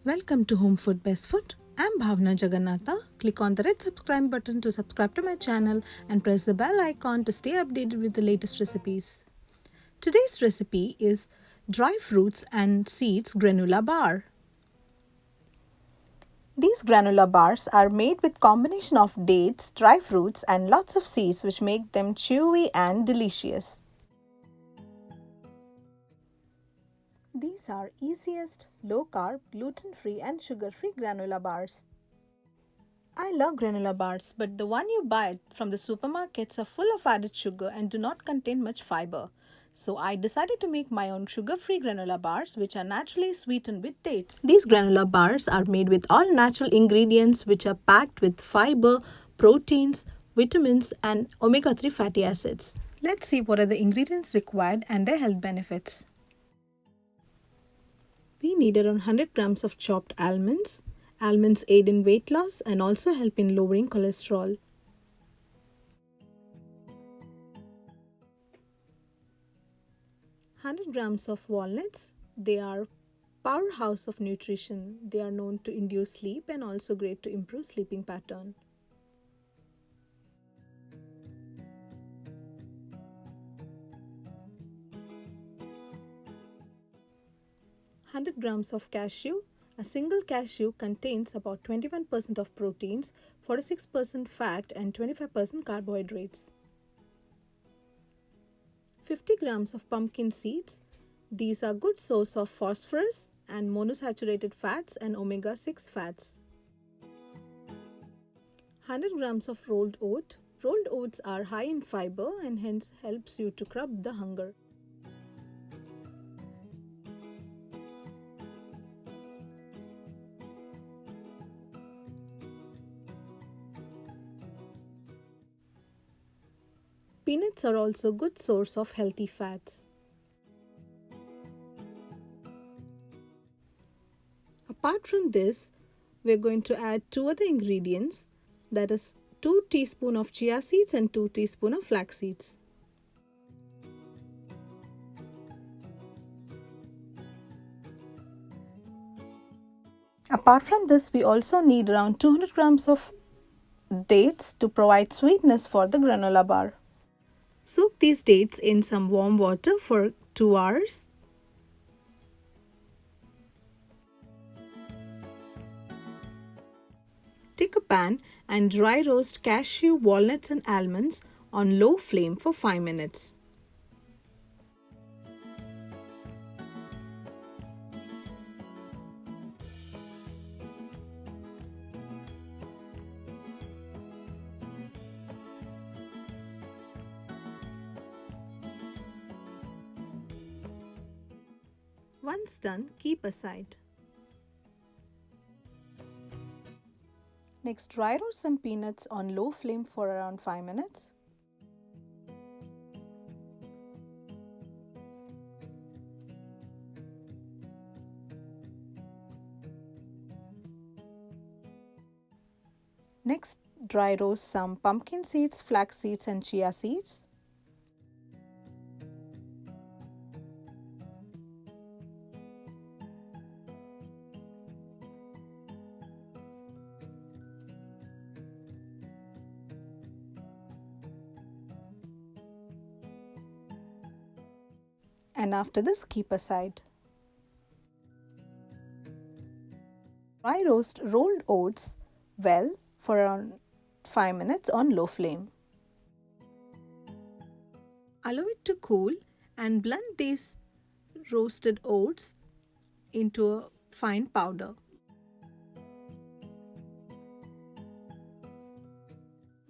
Welcome to Home Food Best Food. I'm Bhavna Jagannatha. Click on the red subscribe button to subscribe to my channel and press the bell icon to stay updated with the latest recipes. Today's recipe is dry fruits and seeds granola bar. These granola bars are made with combination of dates, dry fruits and lots of seeds which make them chewy and delicious. These are easiest, low-carb, gluten-free and sugar-free granola bars. I love granola bars, but the one you buy from the supermarkets are full of added sugar and do not contain much fiber. So I decided to make my own sugar-free granola bars which are naturally sweetened with dates. These granola bars are made with all natural ingredients which are packed with fiber, proteins, vitamins and omega-3 fatty acids. Let's see what are the ingredients required and their health benefits. We need around 100 grams of chopped almonds. Almonds aid in weight loss and also help in lowering cholesterol. 100 grams of walnuts. They are powerhouse of nutrition. They are known to induce sleep and also great to improve sleeping pattern. 100 grams of cashew. A single cashew contains about 21% of proteins, 46% fat and 25% carbohydrates. 50 grams of pumpkin seeds. These are good source of phosphorus and monosaturated fats and omega-6 fats. 100 grams of rolled oat. Rolled oats are high in fiber and hence helps you to curb the hunger. Peanuts are also a good source of healthy fats. Apart from this, we are going to add two other ingredients, that is 2 teaspoons of chia seeds and 2 teaspoons of flax seeds. Apart from this, we also need around 200 grams of dates to provide sweetness for the granola bar. Soak these dates in some warm water for 2 hours. Take a pan and dry roast cashew, walnuts and almonds on low flame for 5 minutes. Once done, keep aside. Next, dry roast some peanuts on low flame for around 5 minutes. Next, dry roast some pumpkin seeds, flax seeds and chia seeds. And after this, keep aside. Dry roast rolled oats well for around 5 minutes on low flame. Allow it to cool and blend these roasted oats into a fine powder.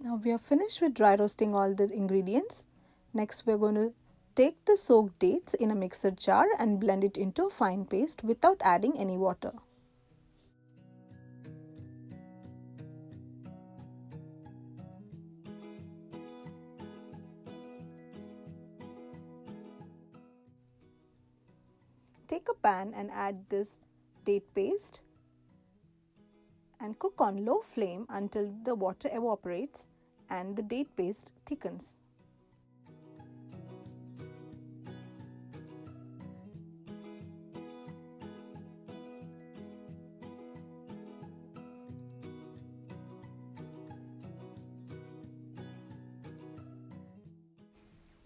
Now we are finished with dry roasting all the ingredients. Next we are going to take the soaked dates in a mixer jar and blend it into a fine paste without adding any water. Take a pan and add this date paste and cook on low flame until the water evaporates and the date paste thickens.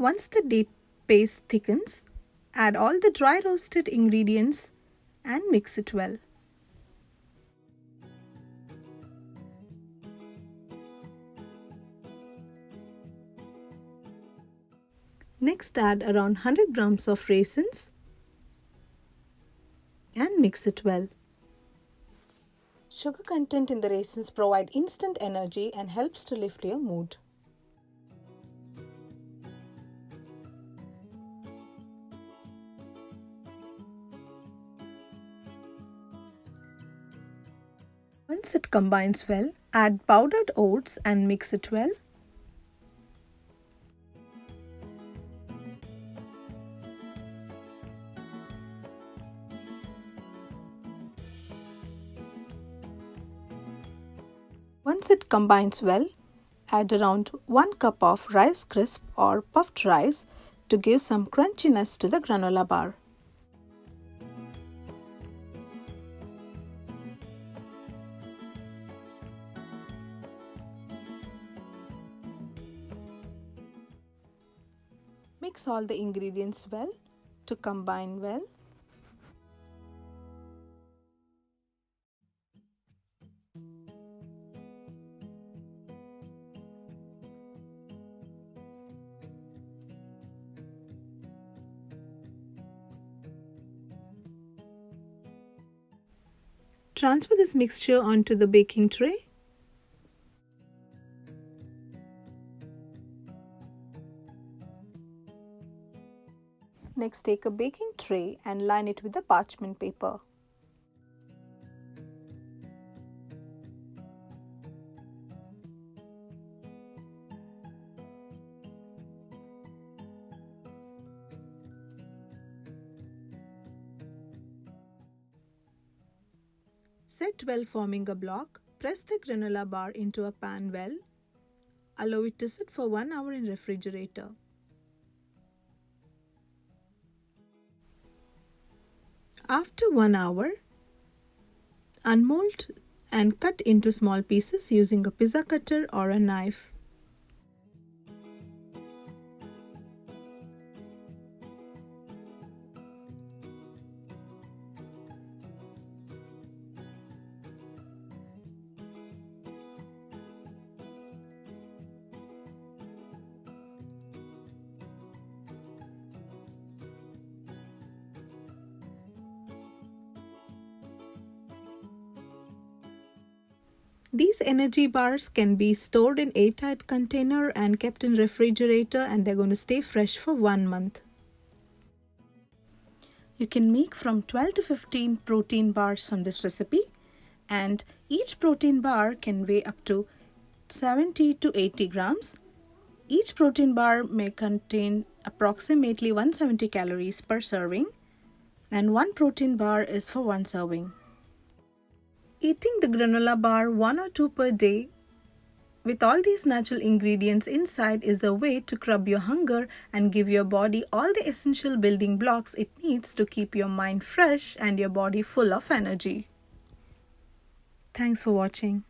Once the date paste thickens, add all the dry roasted ingredients and mix it well. Next, add around 100 grams of raisins and mix it well. Sugar content in the raisins provide instant energy and helps to lift your mood. Once it combines well, add powdered oats and mix it well. Once it combines well, add around 1 cup of rice crisp or puffed rice to give some crunchiness to the granola bar. Mix all the ingredients well to combine well. Transfer this mixture onto the baking tray. Next, take a baking tray and line it with the parchment paper. Set well, forming a block. Press the granola bar into a pan well. Allow it to sit for 1 hour in refrigerator. After 1 hour, unmold and cut into small pieces using a pizza cutter or a knife. These energy bars can be stored in airtight container and kept in refrigerator, and they're going to stay fresh for 1 month. You can make from 12 to 15 protein bars from this recipe, and each protein bar can weigh up to 70 to 80 grams. Each protein bar may contain approximately 170 calories per serving, and 1 protein bar is for 1 serving. Eating the granola bar 1 or 2 per day with all these natural ingredients inside is the way to curb your hunger and give your body all the essential building blocks it needs to keep your mind fresh and your body full of energy. Thanks for watching.